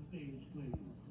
stage, please.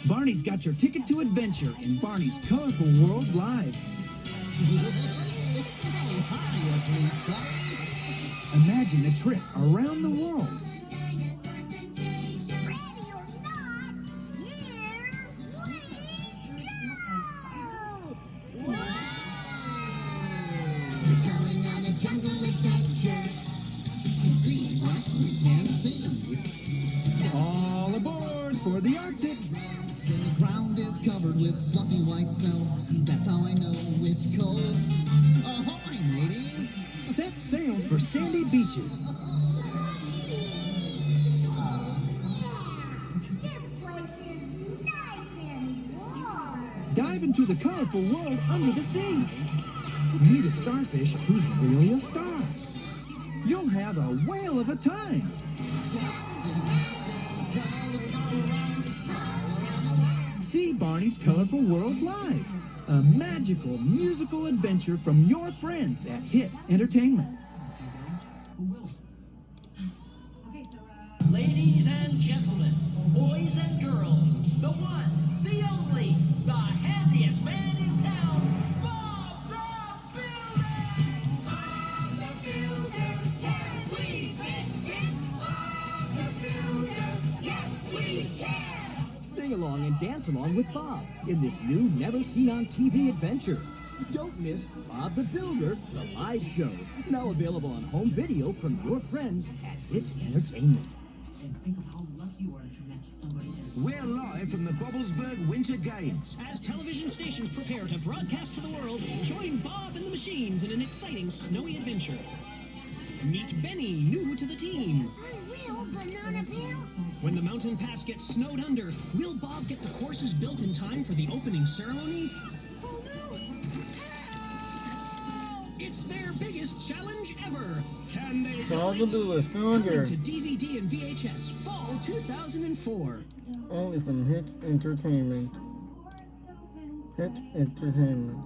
Barney's got your ticket to adventure in Barney's Colorful World Live. Imagine a trip around the world. Going on a jungle adventure to see what we can see. All aboard for the Arctic. And the ground is covered with fluffy white snow. That's how I know it's cold. Ahoy, mateys! Set sail for sandy beaches. This place is nice and warm. Dive into the colorful world under the sea. Meet a starfish who's really a star. You'll have a whale of a time. See Barney's Colorful World Live, a magical musical adventure from your friends at Hit Entertainment. Ladies and gentlemen, boys and girls, the one, the only, the handiest man in town, Bob the Builder! Bob the Builder, can we fix it? Bob the Builder, yes we can! Sing along and dance along with Bob in this new never-seen-on-TV adventure. Don't miss Bob the Builder, the live show. Now available on home video from your friends at Hits Entertainment. And think of how lucky you are that you met somebody as We're live from the Bobblesburg Winter Games. As television stations prepare to broadcast to the world, join Bob and the Machines in an exciting snowy adventure. Meet Benny, new to the team. Unreal banana peel. When the mountain pass gets snowed under, will Bob get the courses built in time for the opening ceremony? Oh no! It's their biggest challenge ever. Can they Bob the Builder, Stronger. To DVD and VHS, fall 2004. Only from Hit Entertainment. Hit Entertainment.